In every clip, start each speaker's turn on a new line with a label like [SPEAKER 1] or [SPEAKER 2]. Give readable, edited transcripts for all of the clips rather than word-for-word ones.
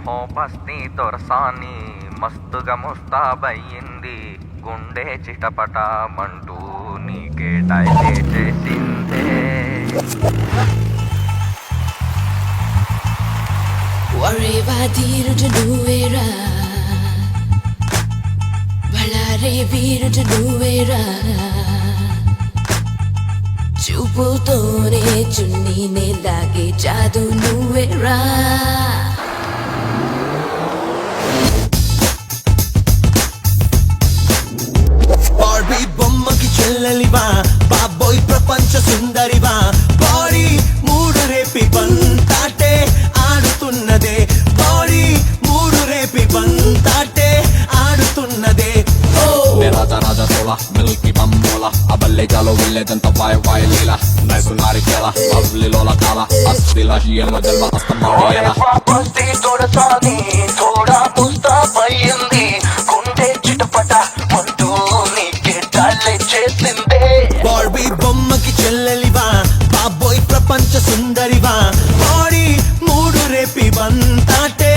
[SPEAKER 1] ఓహో బస్తీ దొరసాని మస్తుగా ముస్తాబయ్యింది, గుండె చిటపటమంటూ నీకే డైలే చేసిందే.
[SPEAKER 2] వరేవా ధీరుడు నువ్వేరా, బళారే వీరుడు నువ్వేరా, చూపుతోనే చున్నీనే లాగే జాదు నువ్వేరా.
[SPEAKER 3] బార్బీ బొమ్మకి చెల్లెలివా, బాబోయ్ ప్రపంచ సుందరివా, బాడీ మూడు రేపి బంతాటే ఆడుతున్నదే, బాడీ మూడు రేపి బంతాటే ఆడుతున్నదే.
[SPEAKER 4] రాజా రాజా తోలా మిల్కీ బమ్మోలా అబల్లే జాలో విల్లేదంత వాయ వాయ లీలా నైసు నారికేలా అవ్లిలోల కాల అస్తిలా హియమ జల్వ అస్తమాడియలా
[SPEAKER 1] బస్తీ దొరసాని తోడా ముస్తాబయ్యింది, గుండె చిటపటమంటూ నీకే డైలే చేసిందే.
[SPEAKER 3] బార్బీ బొమ్మకి చెల్లెలివా, బాబోయ్ ప్రపంచ సుందరివా, బాడీ మూడు రేపి బంతాటే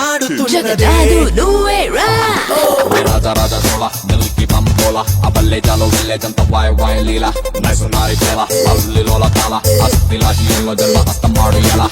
[SPEAKER 3] ఆడుతున్నదే.
[SPEAKER 2] జగజాదు నువ్వేరా.
[SPEAKER 4] రాజా రాజా తోలా మిల్కీ బమ్మోలా అబల్లే జాలో విల్లేదంత వాయ వాయ లీలా నైసు నారికేలా అవ్లిలోల కాల అస్తిలా హియమ జల్వ అస్తమాడియలా.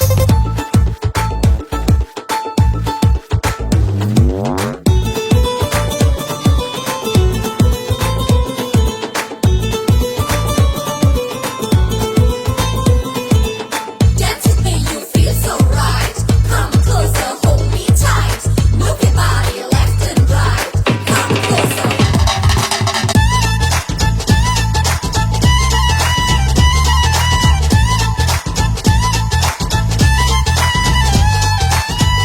[SPEAKER 2] Dance with me, you feel so right. Come closer, hold me tight. Move your body left and right. Come closer.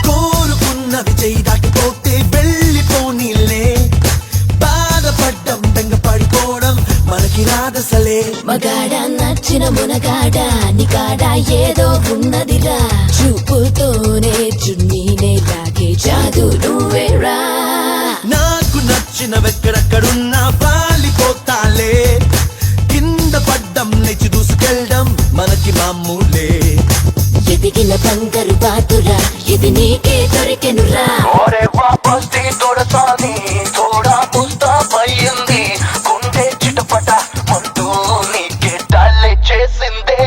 [SPEAKER 3] కోరుకున్నది చేయి దాటిపోతే వెళ్ళిపోనీలే, బాధపడ్డం బెంగపడిపోవడం మనకి రాదసలే.
[SPEAKER 2] మగాడ నచ్చిన మునగాడ నిగాడ ఏదో ఉన్నదిరా, చూపుతోనే చున్నీనే లాగే జాదు నువ్వేరా.
[SPEAKER 3] నాకు నచ్చిన వెక్కడెక్కడున్నా వాలిపోతాలే, కింద పడ్డం లేచి దూసుకెళ్ళడం మనకి మామూలే.
[SPEAKER 2] ఎదిగిన బంగారు బాతురా, ఇది నీకే దొరికెనురా.
[SPEAKER 1] ఒరే బస్తీ దొరసాని తోడా ముస్తాబయ్యింది, గుండె చిటపటమంటూ నీకే డైలే చేసిందే.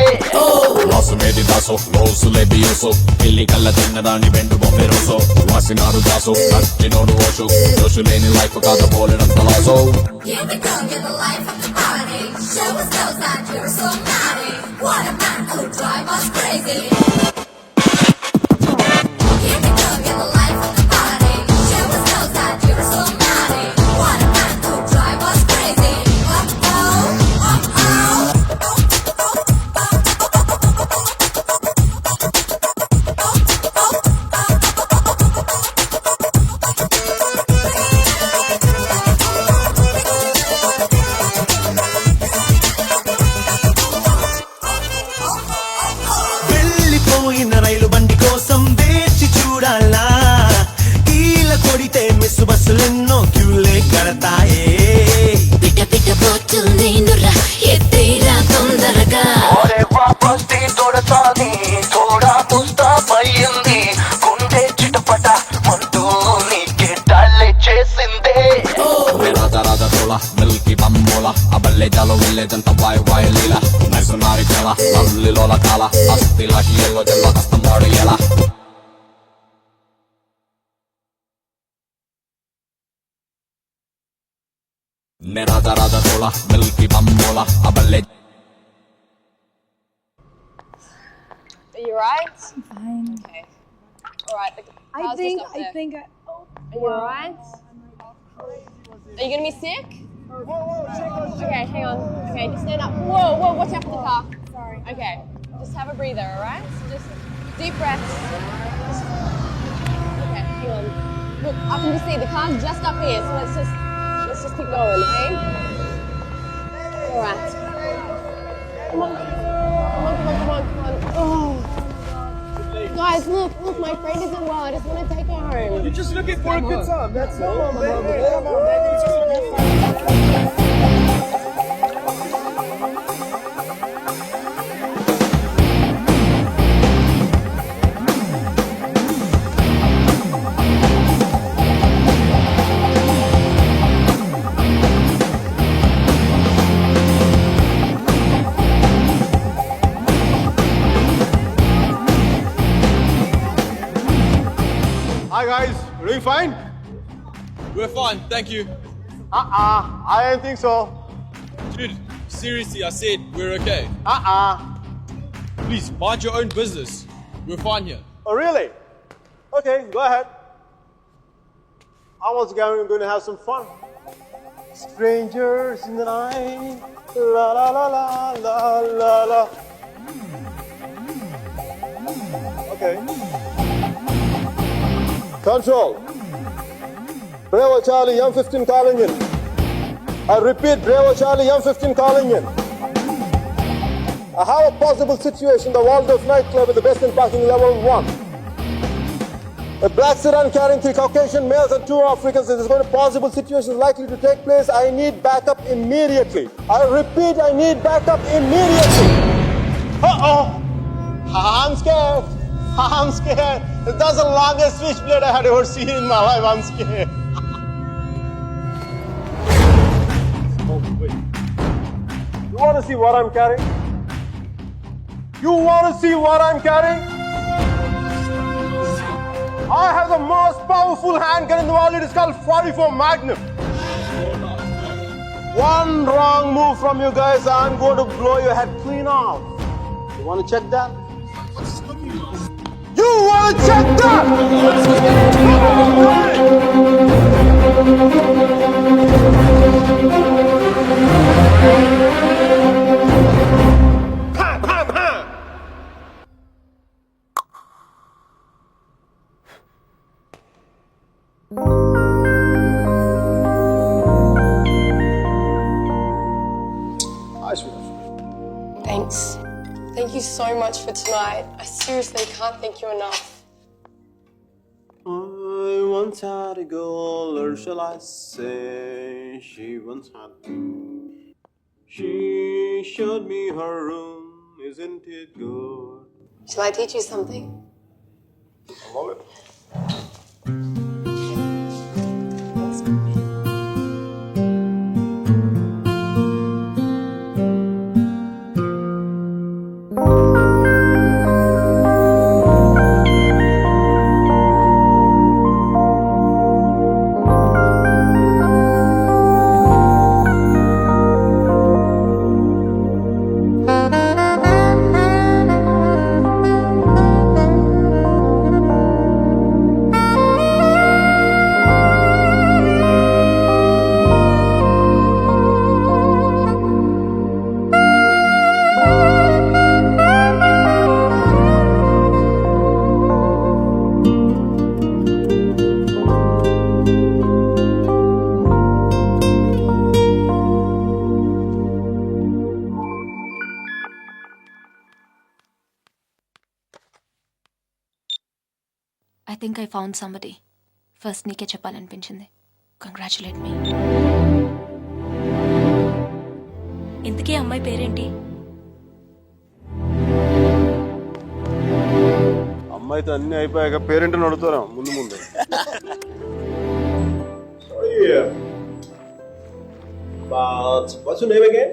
[SPEAKER 4] లాసు మేది దాసో రోజు లేబియోసో పిల్లి కళ్ళ తిన్నదాని వెండు బొమ్మె రోజో వాసినారు దాసో నచ్చినోడు ఓషు దోషు లేని లైఫ్ కాదు పోలేనంత lasso.
[SPEAKER 2] Here we go, you're the life of the party. Show us those that you're so naughty. What a man who drive us crazy. Here we go, you're the life of the party. Show us those that you're so naughty. What a man who drive us crazy. Oh, oh, oh,
[SPEAKER 3] వెళ్ళిపోయిన రైలు బండి కోసం వేచి చూడాలా, కీల కొడితే miss బస్సులెన్నో క్యూలే కడతాయే.
[SPEAKER 2] పిట పిట పోతుల్ నేనురా, ఎత్తేరా తొందరగా.
[SPEAKER 1] ఒరే బస్తీ దొరసాని తోడా ముస్తాబయ్యింది, గుండె చిటపటమంటూ నీకే డైలే చేసిందే.
[SPEAKER 4] రాజా రాజా తోలా మిల్కీ బమ్మోలా అబల్లే జాలో విల్లేదంత వాయ వాయ లీలా నైసు నారికేలా అవ్లిలోల కాల అస్తిలా హియమ జల్వ అస్తమాడియలా. రాజా రాజా తోలా Milky బమ్మోలా అబల్లే.
[SPEAKER 5] Are you right?
[SPEAKER 6] Fine.
[SPEAKER 5] Okay. All right. The
[SPEAKER 6] I
[SPEAKER 5] car's
[SPEAKER 6] think
[SPEAKER 5] just up there.
[SPEAKER 6] I
[SPEAKER 5] Are you alright? Are you gonna be sick? Okay, hang on. Okay, just stand up. Whoa, whoa, watch out for the car.
[SPEAKER 6] Sorry.
[SPEAKER 5] Okay, just have a breather, alright? Just deep breaths. Okay, hang on. Look, I can just see the car's just up here, so let's just keep going, okay? Alright. Come on. Come on, come on, come on, come on. Oh. Guys, look, my friend isn't well. I just want to take her home.
[SPEAKER 7] You're just looking for a good time, that's all. Come on, baby.
[SPEAKER 6] We're fine, thank you.
[SPEAKER 7] I don't think so.
[SPEAKER 6] Dude, seriously, I said we're okay. Please, mind your own business. We're fine here.
[SPEAKER 7] Oh, really? Okay, go ahead. I was going to have some fun. Strangers in the night. La la la la la la la. Okay. Control. Bravo Charlie, M15 calling in. I repeat, Bravo Charlie, M15 calling in. I have a possible situation, the Waldorf nightclub with the best in parking level 1. A black sedan carrying 3 Caucasian males and 2 Africans. This is going to possible situations likely to take place. I need backup immediately. I repeat, I need backup immediately. Uh-oh. I'm scared. I'm scared. That's the longest switchblade I had ever seen in my life. I'm scared. Oh, wait. You want to see what I'm carrying? You want to see what I'm carrying? I have the most powerful handgun in the world. It is called 44 Magnum. One wrong move from you guys, I'm going to blow your head clean off. You want to check that? You want to check that? Pam, pam, pam. Hi, sweetheart.
[SPEAKER 5] Thanks. Thank you so much for tonight. I seriously can't thank you enough.
[SPEAKER 7] I once had a girl, or shall I say, she once had me. She showed me her room, isn't it good?
[SPEAKER 5] Shall I teach you something?
[SPEAKER 7] I love it.
[SPEAKER 8] I think I found somebody. First నీకే చెప్పాలనిపించింది. Congratulate మీ. ఇంతకీ అమ్మాయి పేరేంటి?
[SPEAKER 7] అమ్మాయితో అన్ని అయిపోయాక పేరెంట్ని అడుగుతారా ముందు ముందు. But what's your name again?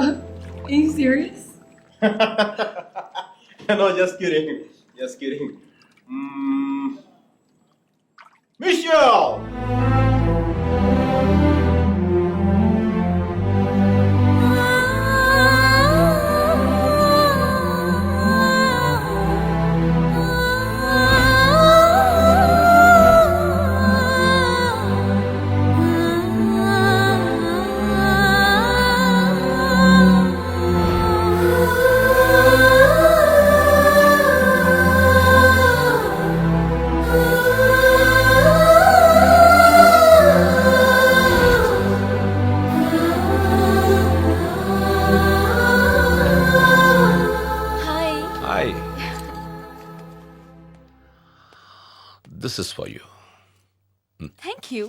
[SPEAKER 9] Are you serious?
[SPEAKER 7] No, just kidding. Just kidding. Michelle!
[SPEAKER 10] This is for you.
[SPEAKER 8] Thank you.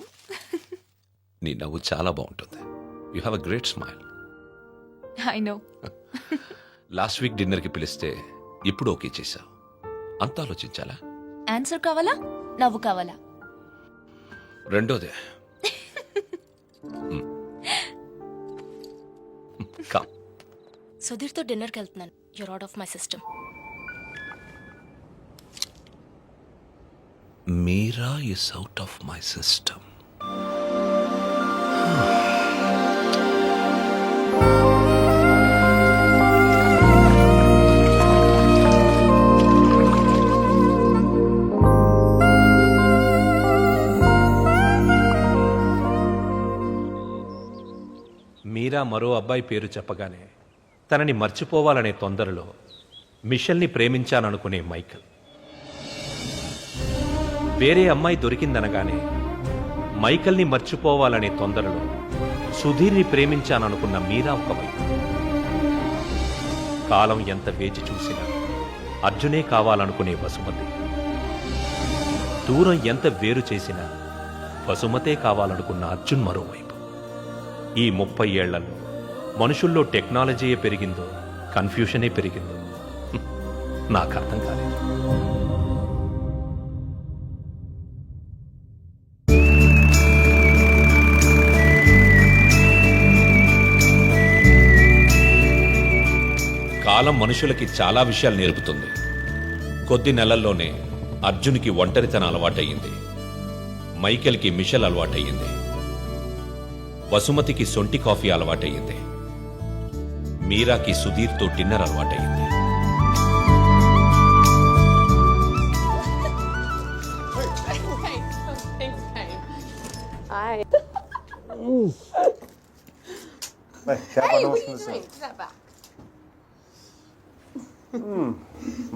[SPEAKER 10] నీ నవ్వు చాలా బాగుంటుంది. You have a great smile.
[SPEAKER 8] I know.
[SPEAKER 10] Last week డిన్నర్కి పిలిస్తే ఇప్పుడు ఓకే చేశావు. అంత ఆలోచించాలా?
[SPEAKER 8] ఆన్సర్ కావాలా, నవ్వు కావాలా?
[SPEAKER 10] రెండోదే. కమ్.
[SPEAKER 8] సుధీర్తో డిన్నర్కి వెళ్తున్నాను. You're out of my system.
[SPEAKER 10] Meera is out of my system.
[SPEAKER 11] Meera మరో అబ్బాయి పేరు చెప్పగానే తనని మర్చిపోవాలనే తొందరలో మిషెల్ని ప్రేమించాననుకునే మైకల్. వేరే అమ్మాయి దొరికిందనగానే మైకల్ని మర్చిపోవాలనే తొందరలో సుధీర్ని ప్రేమించాననుకున్న మీరా ఒకవైపు. కాలం ఎంత వేచి చూసినా అర్జునే కావాలనుకునే వసుమతి. దూరం ఎంత వేరు చేసినా వసుమతే కావాలనుకున్న అర్జున్ మరోవైపు. ఈ 30 ఏళ్లలో మనుషుల్లో టెక్నాలజీయే పెరిగిందో కన్ఫ్యూషనే పెరిగిందో నాకు అర్థం కాలేదు. కాలం మనుషులకి చాలా విషయాలు నేర్పుతుంది. కొద్ది నెలల్లోనే అర్జున్కి ఒంటరితనం అలవాటయ్యింది, మైకేల్కి మిషెల్ అలవాటయ్యింది, వసుమతికి సొంటి కాఫీ అలవాటయ్యింది, మీరాకి సుధీర్తో డిన్నర్ అలవాటయ్యింది.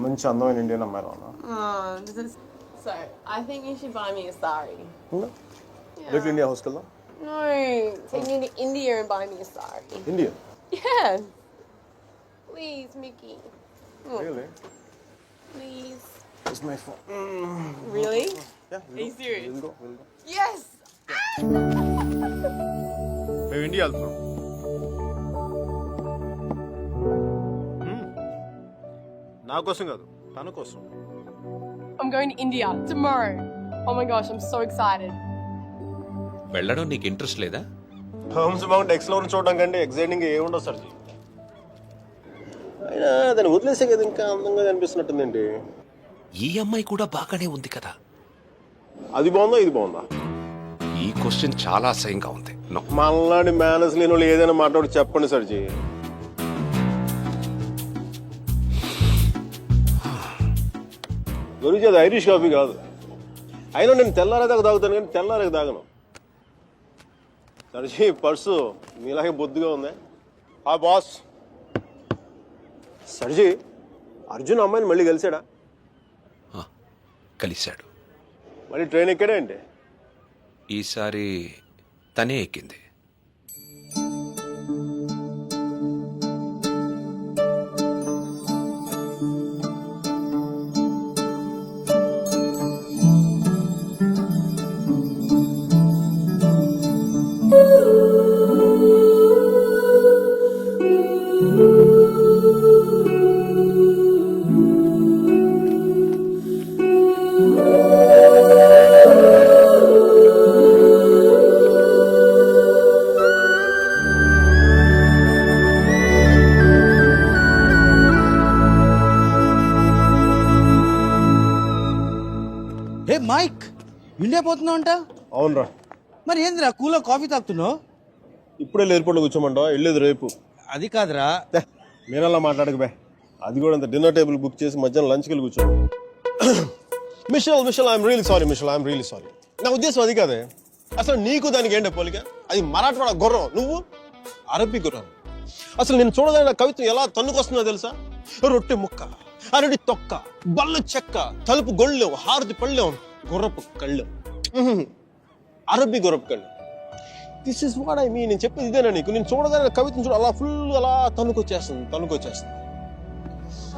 [SPEAKER 7] మంచి అందమైన ఇండియన్ అమ్మాయి రానా?
[SPEAKER 5] So, I think you should buy me a sari.
[SPEAKER 7] Little India హౌస్కి వెళ్దాం.
[SPEAKER 5] No, take me to India and buy me a sari.
[SPEAKER 7] India?
[SPEAKER 5] Yeah. Please, Mickey.
[SPEAKER 7] Really?
[SPEAKER 5] Please.
[SPEAKER 7] It's my phone.
[SPEAKER 5] Really?
[SPEAKER 7] Yeah,
[SPEAKER 5] Are you serious?
[SPEAKER 7] We'll go.
[SPEAKER 5] Yes!
[SPEAKER 7] మేము India వెళ్తున్నాం. నా కోసం కాదు, తన కోసం.
[SPEAKER 5] I'm going to India tomorrow. Oh my gosh, I'm so excited.
[SPEAKER 10] వెళ్ళడం నీకు interest లేదా?
[SPEAKER 7] హోమ్స్ మౌంట్ ఎక్స్ప్లోర్ చూడడం కంటే ఎక్సైటింగ్ ఏముండవు సార్. అయినా దాన్ని వదిలేసే కదా ఇంకా అందంగా అనిపిస్తున్నట్టుందండి.
[SPEAKER 10] ఈ అమ్మాయి కూడా బాగానే ఉంది కదా.
[SPEAKER 7] అది బాగుందా ఇది బాగుందా?
[SPEAKER 10] ఈ క్వశ్చన్ చాలా అసహ్యంగా ఉంది.
[SPEAKER 7] మనలాంటి మేనస్ లేని వాళ్ళు ఏదైనా మాట్లాడి చెప్పండి సర్జీ. గురించి అది ఐరిష్ కాఫీ కాదు. అయినా నేను తెల్లారేదాకా తాగుతాను కానీ తెల్లారేకి తాగను. సర్జీ పర్సు మీలాగే బొద్దుగా ఉంది. ఆ బాస్ సర్జీ, అర్జున్ అమ్మాయిని మళ్ళీ కలిసాడా?
[SPEAKER 10] కలిశాడు.
[SPEAKER 7] మళ్ళీ ట్రైన్ ఎక్కడే అంటే?
[SPEAKER 10] ఈసారి తనే ఎక్కింది.
[SPEAKER 12] మైక్, ఇండియా పోతున్నావు అంట?
[SPEAKER 7] అవునరా.
[SPEAKER 12] మరి ఏందిరా కూలో కాఫీ తాగుతున్నావు?
[SPEAKER 7] ఇప్పుడే ఎయిర్పోర్ట్లో కూర్చోమంటావా? వెళ్ళేది రేపు.
[SPEAKER 12] అది కాదురా.
[SPEAKER 7] మీరలా మాట్లాడక అది కూడా అంత డిన్నర్ టేబుల్ బుక్ చేసి మధ్యాహ్నం లంచ్కి వెళ్ళి కూర్చో. Michelle I'm really sorry. Michelle I'm really sorry. నా ఉద్దేశం అది కాదే. అసలు నీకు దానికి ఏంటో పోలిక? అది మరాఠవాడ గుర్రం, నువ్వు అరబ్బీ గుర్రం. అసలు నేను చూడదన్న కవిత్వం ఎలా తన్నుకొస్తుందో తెలుసా? రొట్టె ముక్క, అరడి తొక్క, బల్ల చెక్క, తలుపు గొళ్ళెం, హారతి పళ్ళెం, గుర్రపు కళ్ళెం, అరబ్బీ గుర్రపు కళ్ళెం. This is what I mean. నేను చెప్పేది ఇదేనా నీకు? నేను చూడదన్న కవిత్వం చూడ అలా ఫుల్ అలా తన్నుకొచ్చేస్తుంది.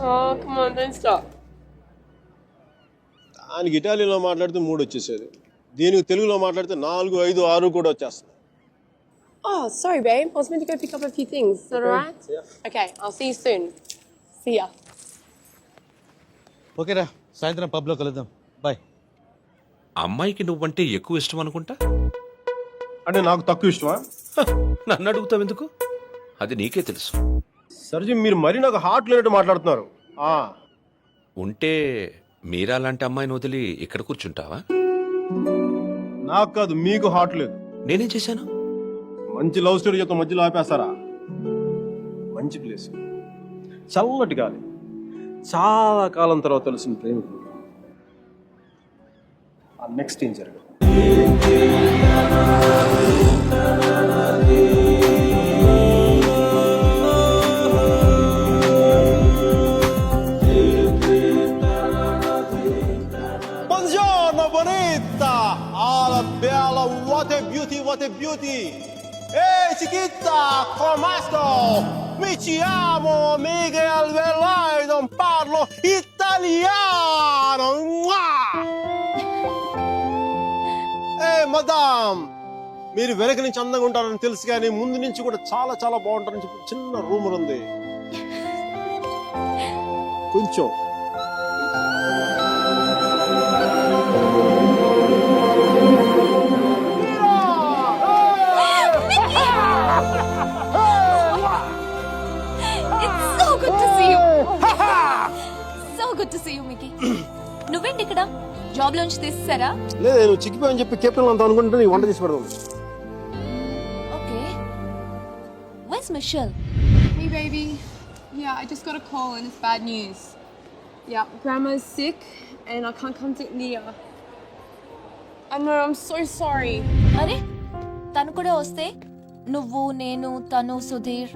[SPEAKER 5] Oh, come on, don't stop.
[SPEAKER 7] దానికి ఇటాలియన్లో మాట్లాడితే 3 వచ్చేసేది, దీనికి తెలుగులో మాట్లాడితే 4, 5, 6 కూడా వచ్చేస్తుంది.
[SPEAKER 5] Oh, sorry, babe. I was meant to go pick up a few things. Is that alright? Yeah. Okay, I'll see you soon. See ya.
[SPEAKER 12] ఓకేరా, సాయంత్రం పబ్లో కలుద్దాం. బాయ్.
[SPEAKER 10] అమ్మాయికి నువ్వంటే ఎక్కువ ఇష్టం అనుకుంటా.
[SPEAKER 7] అంటే నాకు తక్కువ ఇష్టమా?
[SPEAKER 10] నన్ను అడుగుతావు ఎందుకు? అది నీకే తెలుసు.
[SPEAKER 7] సర్జీ, మీరు మరీ నాకు హార్ట్ లేనట్టు మాట్లాడుతున్నారు.
[SPEAKER 10] ఉంటే మీరా లాంటి అమ్మాయిని వదిలి ఇక్కడ కూర్చుంటావా?
[SPEAKER 7] నాకు కాదు, మీకు హార్ట్ లేదు.
[SPEAKER 10] నేనేం చేశాను?
[SPEAKER 7] మంచి లవ్ స్టోరీ యొక్క మధ్యలో ఆపేస్తారా? మంచి ప్లేస్, చల్లటి గాలి, చాలా కాలం తర్వాత తెలిసిన ప్రేమికులు. ఆ నెక్స్ట్ ఏం జరగదు. Buongiorno bonita, alla bella, what a beauty, what a beauty. Ehi chiquita, come sto? Mi chiamo Miguel Velardo, parlo italiano. మదాం, మీరు వెనక నుంచి అందంగా ఉంటారని తెలుసు కానీ ముందు నుంచి కూడా చాలా చాలా బాగుంటారని చెప్పి చిన్న రూమర్ ఉంది. కొంచెం
[SPEAKER 8] It's so good to see you. So good to see you, Mickey. నువ్వేంటి ఇక్కడ? జాబ్ లోంచి తీసేసారా?
[SPEAKER 7] లేదు, నువ్వు చిక్కిపోయని చెప్పి కెప్టెన్ అంతా అనుకుంటే నీకు వంట చేసి పెడదాం.
[SPEAKER 8] Okay. Where's Michelle?
[SPEAKER 5] Hey, baby. Yeah, I just got a call and it's bad news. Yeah, Grandma's sick and I can't come to India. I know, I'm so sorry.
[SPEAKER 8] అరే, తను కూడా వస్తే నువ్వు, నేను, తను, సుధీర్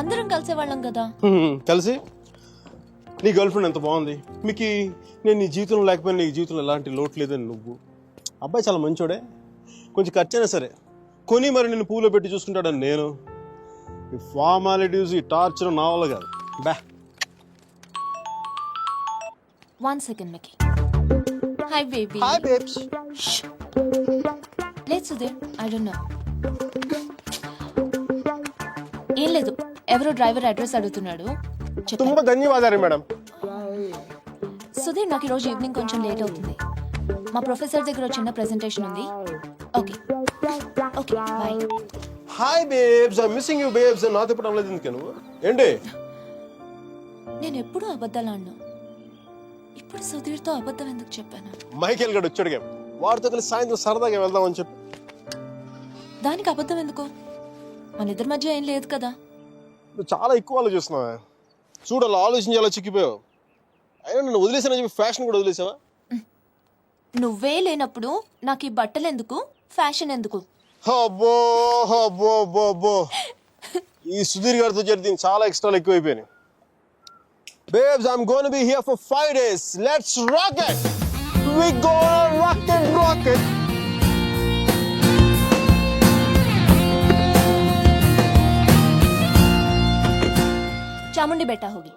[SPEAKER 8] అందరం కలిసేవాళ్ళం కదా.
[SPEAKER 7] కలిసి నీ గర్ల్ ఫ్రెండ్ ఎంత బాగుంది. మీకు నేను నీ జీవితంలో లేకపోయినా నీ జీవితంలో ఎలాంటి లోటు లేదని నువ్వు. అబ్బాయి చాలా మంచోడే, కొంచెం ఖర్చైనా సరే కొని మరి నేను పూలో పెట్టి చూసుకుంటాడని నేను. ఈ ఫార్మాలిటీస్, ఈ టార్చర్ నా వల్ల కాదు. బా.
[SPEAKER 8] 1 second, Mickey. Hi, baby.
[SPEAKER 7] Hi, babes.
[SPEAKER 8] లేదు సుధీర్, I don't know. ఏం లేదు, ఎవరో డ్రైవర్ అడ్రస్ అడుగుతున్నాడు.
[SPEAKER 7] తుంబ ధన్యవాదాలు మేడం.
[SPEAKER 8] సుధీర్, నాకు ఈరోజు ఈవినింగ్ కొంచెం లేట్ అవుతుంది. మా ప్రొఫెసర్ దగ్గర చిన్న ప్రెజెంటేషన్ ఉంది. Okay okay, bye.
[SPEAKER 7] Hi babes, I missing you babes. నాతో ఇప్పుడు అనలేదు ఎందుకు నువ్వు? ఏంటి?
[SPEAKER 8] నేను ఎప్పుడూ అబద్ధాలు అన్నా, ఇప్పుడు సుధీర్తో అబద్ధం ఎందుకు చెప్పాను?
[SPEAKER 7] మైకేల్ గడు వచ్చాడు, వాడితో కలిసి సాయంత్రం సరదాగా వెళ్దామని చెప్పి.
[SPEAKER 8] దానికి అబద్ధం ఎందుకు? మన ఇద్దరి మధ్య ఏం లేదు కదా.
[SPEAKER 7] నువ్వు చాలా ఎక్కువ ఆలోచిస్తున్నావా? చూడు, అలా ఆలోచించి అలా చిక్కిపోయావు. అయినా నన్ను వదిలేసానని చెప్పి ఫ్యాషన్ కూడా వదిలేసావా?
[SPEAKER 8] నువ్వే లేనప్పుడు నాకు ఈ బట్టలు ఎందుకు, ఫ్యాషన్ ఎందుకు?
[SPEAKER 7] అబ్బో అబ్బో అబ్బో అబ్బో, ఈ సుధీర్ గారితో జరిగింది చాలా ఎక్స్ట్రాలు ఎక్కువైపోయినాయి. Babes, I'm going to be here for 5 days. Let's rock it. We gonna rock it, rock it.
[SPEAKER 8] Chamundi बेटा होगी.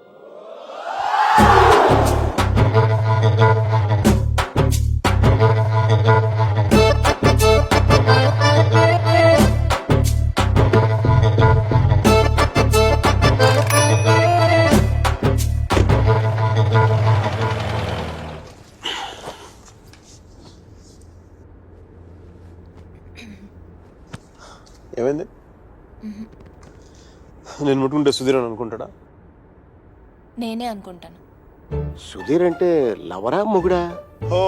[SPEAKER 7] ఏమైంది? నేను ముట్టుకుంటే సుధీర్ అని అనుకుంటాడా?
[SPEAKER 8] నేనే అనుకుంటాను.
[SPEAKER 1] సుధీర్ అంటే లవరా మొగుడా?
[SPEAKER 7] ఓ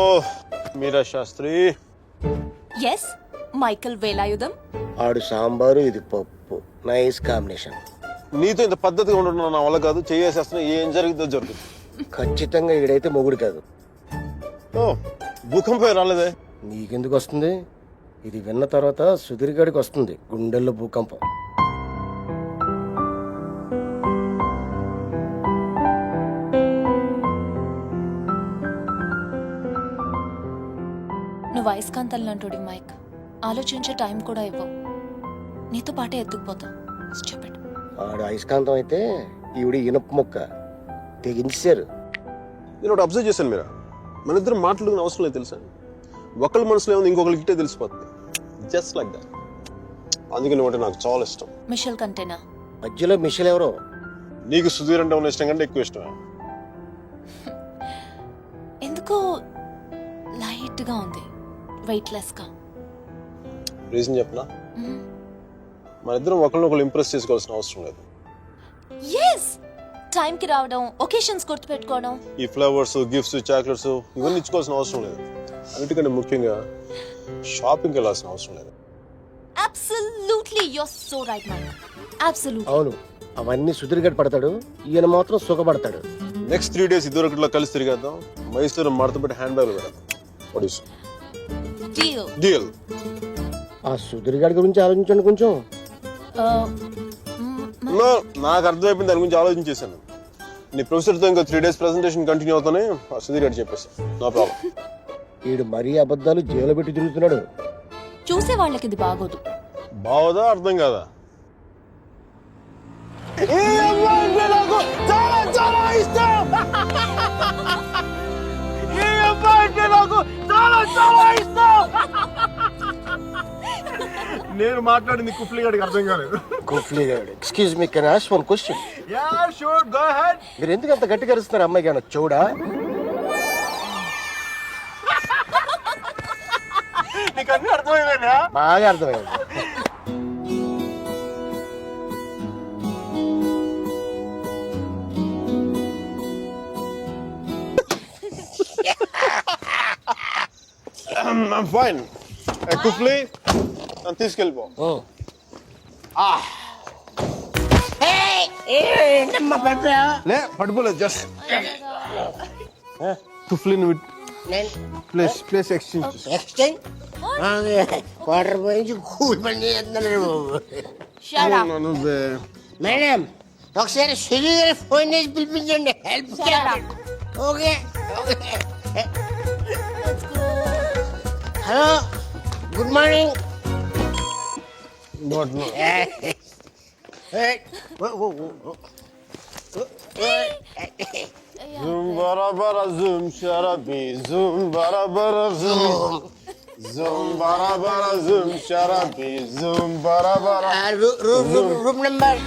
[SPEAKER 7] మీరా శాస్త్రి.
[SPEAKER 8] Yes, Michael Velayudham.
[SPEAKER 1] ఆడు సాంబారు, ఇది పప్పు, నైస్ కాంబినేషన్.
[SPEAKER 7] నీతో ఇంత పద్ధతిగా ఉండడం నా వల్ల కాదు. చేసేస్తున్నా, ఏం జరుగుతుందో జరుగుతుంది.
[SPEAKER 1] ఖచ్చితంగా ఈడైతే మొగుడు కాదు.
[SPEAKER 7] ఓ భూకంపం రాలేదే?
[SPEAKER 1] నీకెందుకు వస్తుంది? ఇది విన్న తర్వాత సుధీర్ గడికి వస్తుంది గుండెల్లో భూకంపం.
[SPEAKER 8] నువ్వు అయస్కాంతాలు లాంటి మైక్, ఆలోచించే టైం కూడా ఇవ్వవు. నీతో పాటే ఎత్తుకుపోతావు. స్టూపిడ్.
[SPEAKER 1] ఆడు అయస్కాంతం అయితే ఈవిడ ఇనుప మొక్క, తెగించారు.
[SPEAKER 7] నేను ఒకటి అబ్జర్వ్ చేశాను మీరా, మన ఇద్దరు మాట్లాడుకునే అవసరం లేదు తెలుసా. ఒకళ్ళ మనసులో ఏముంది ఇంకొకరికి ఇట్టే తెలిసిపోతుంది. Just like that. అందుకని ఒకటి నాకు చాలా ఇష్టం.
[SPEAKER 8] మిషెల్ కంటేనా?
[SPEAKER 1] మధ్యలో మిషెల్ ఎవరో?
[SPEAKER 7] నీకు సుధీర్ అంటే ఉన్న ఇష్టం కంటే ఎక్కువ ఇష్టమే.
[SPEAKER 8] ఎందుకో లైట్ గా ఉంది, వెయిట్లెస్ గా.
[SPEAKER 7] రీజన్ చెప్పనా? మన ఇద్దరం ఒకళ్ళని ఒకళ్ళు ఇంప్రెస్ చేసుకోవాల్సిన అవసరం లేదు.
[SPEAKER 8] yes టైంకి రావడం, ఒకేషన్స్ గుర్తుపెట్టుకోవడం.
[SPEAKER 7] ఈ ఫ్లవర్స్, గిఫ్ట్స్, చాక్లెట్స్ ఇవన్నీ ఇచ్చుకోవాల్సిన అవసరం లేదు. అన్నిటికంటే ముఖ్యంగా షాపింగ్కి వెళ్ళాల్సిన అవసరం లేదు.
[SPEAKER 8] Absolutely you're so right Mike. Absolutely.
[SPEAKER 1] అవును, అవన్నీ సుధీర్ గడి పడతాడు, ఈయన మాత్రం సుఖపడతాడు.
[SPEAKER 7] నెక్స్ట్ 3 days ఇద్దరు ఒకటిలో కలిసి తిరిగేద్దాం. మైసూరు మడత పెట్టి హ్యాండ్ బ్యాగ్ పెడదాం. డీల్.
[SPEAKER 1] ఆ సుధీర్ గడి గురించి ఆలోచించండి కొంచెం.
[SPEAKER 7] నాకు అర్థమైపోయింది, దాని గురించి ఆలోచించేసాను. నీ ప్రొఫెసర్తో ఇంకా 3 days ప్రెజెంటేషన్ కంటిన్యూ అవుతానే సుధీర్ గారు చెప్పేస్తాను. No problem.
[SPEAKER 1] వీడు మరీ అబద్ధాలు జైలు పెట్టి తిరుగుతున్నాడు.
[SPEAKER 8] చూసే వాళ్ళకి ఇది బాగోదు.
[SPEAKER 7] బావదా అర్థం కాదా? నేను మాట్లాడింది కుఫ్లీ గారికి అర్థం కాలేదు.
[SPEAKER 1] కుఫ్లీ గారు, excuse me, can I ask one question?
[SPEAKER 7] Yeah sure, go ahead.
[SPEAKER 1] మీరు ఎందుకు అంత గట్టిగా అరుస్తున్నారు? అమ్మాయి గాన చూడా?
[SPEAKER 7] నీకు అన్నీ అర్థమైందా?
[SPEAKER 1] బాగా అర్థమైంది.
[SPEAKER 7] I'm fine. కుఫ్లీ నన్ను తీసుకెళ్ళిపో. లే పడిపోలేదు, జస్ట్ కుఫ్లీని ప్లేస్ ఎక్స్చేంజ్
[SPEAKER 13] క్వార్టర్ పోయించి కూల్ పని చేస్తున్నాడు. మేడం ఒకసారి సుధీర్ గారి ఫోన్ చేసి పిలిపించండి, help. Okay. Hello, good morning.
[SPEAKER 7] Zoom barabara zoom sharabi zoom barabara zoom zoom barabara zoom sharabi zoom barabara
[SPEAKER 13] room number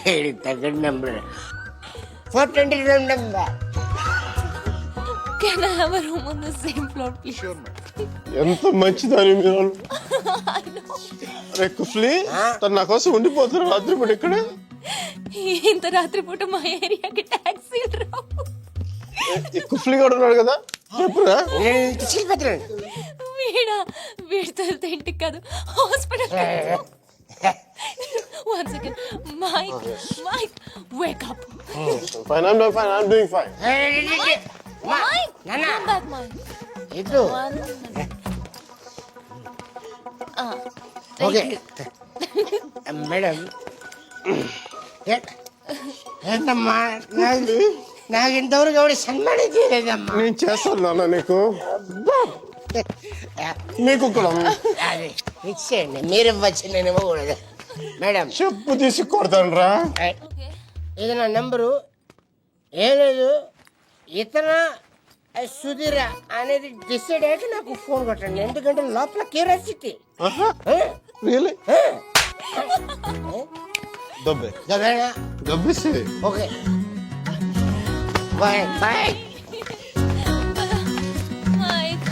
[SPEAKER 13] 4 తగ్గ number 420 room number.
[SPEAKER 8] Can I have a room on the same floor, please?
[SPEAKER 7] Sure, ma'am. ఎంత మంచిదని మీరు. అరే కుఫ్లీ, తను నా కోసం ఉండిపోతున్నారు రాత్రి పూట ఇక్కడ.
[SPEAKER 8] ఇంత రాత్రి పూట మా ఏరియాకి టాక్సీ రావు.
[SPEAKER 7] కుఫ్లీ కూడా ఉన్నాడు కదా, చెప్పురా.
[SPEAKER 8] వీడితో వెళ్తే ఇంటికి కాదు, hospital. One second. Mike, wake up.
[SPEAKER 7] Fine, I'm doing fine.
[SPEAKER 8] Mike, come back, Mike.
[SPEAKER 13] ఇటు. Okay madam. ఏంటమ్మా, నాకు ఇంతవరకు ఎవరు సన్మానం చేయలేదమ్మా.
[SPEAKER 7] నేను చేస్తాను నాన్న నీకు. నీకు
[SPEAKER 13] ఇచ్చేయండి, మీరు ఇవ్వచ్చు, నేను ఇవ్వకూడదు. మేడం
[SPEAKER 7] చెప్పు తీసి కొడతాను రా.
[SPEAKER 13] ఇది నా నెంబరు. ఏం లేదు, ఇతర సుధీర అనేది డిసైడ్ అయ్యాక నాకు ఫోన్ కొట్టండి, ఎందుకంటే లోపల క్యూరియాసిటీ.
[SPEAKER 7] దబ్బేసి.
[SPEAKER 13] Okay, bye bye.
[SPEAKER 8] Mike.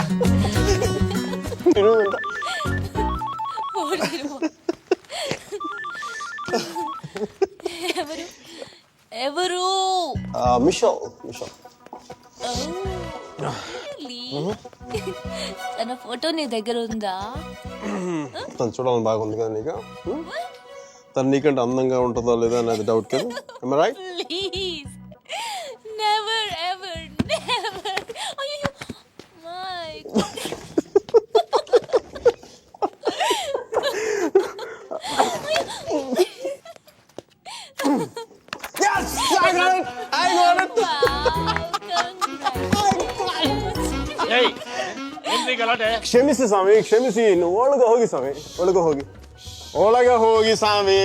[SPEAKER 8] ఎవరు?
[SPEAKER 7] మిషల్.
[SPEAKER 8] తన ఫోటో నీ దగ్గర ఉందా?
[SPEAKER 7] తను చూడాలని బాగుంది కదా నీకు. తను నీకంటే అందంగా ఉంటుందో లేదా అనేది డౌట్ కదా. Am I right?
[SPEAKER 8] Please. Never ever, never. అయ్యో Mike.
[SPEAKER 7] Yes, I got it. ಕ್ಷಮಿಸಿ ಸ್ವಾಮಿ, ಕ್ಷಮಿಸಿ. ಒಳಗೆ ಹೋಗಿ ಸ್ವಾಮಿ, ಒಳಗೆ ಹೋಗಿ ಸ್ವಾಮಿ.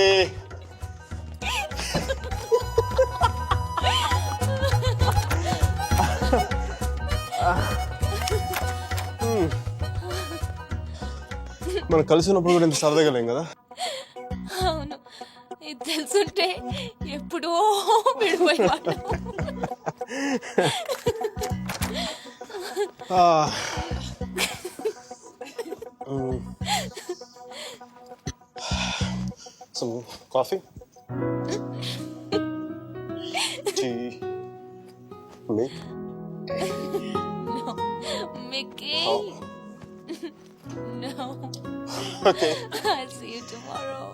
[SPEAKER 7] మనం కలిసి ఉన్నప్పుడు కూడా ఇంత సరదాగా లేం కదా.
[SPEAKER 8] అవును, ఇది తెలుసుంటే ఎప్పుడో విడిపోయేవాళ్ళం.
[SPEAKER 7] Some coffee? Tea? Me?
[SPEAKER 8] No. Mickey.
[SPEAKER 7] Oh.
[SPEAKER 8] No.
[SPEAKER 7] Okay.
[SPEAKER 8] I'll see you tomorrow.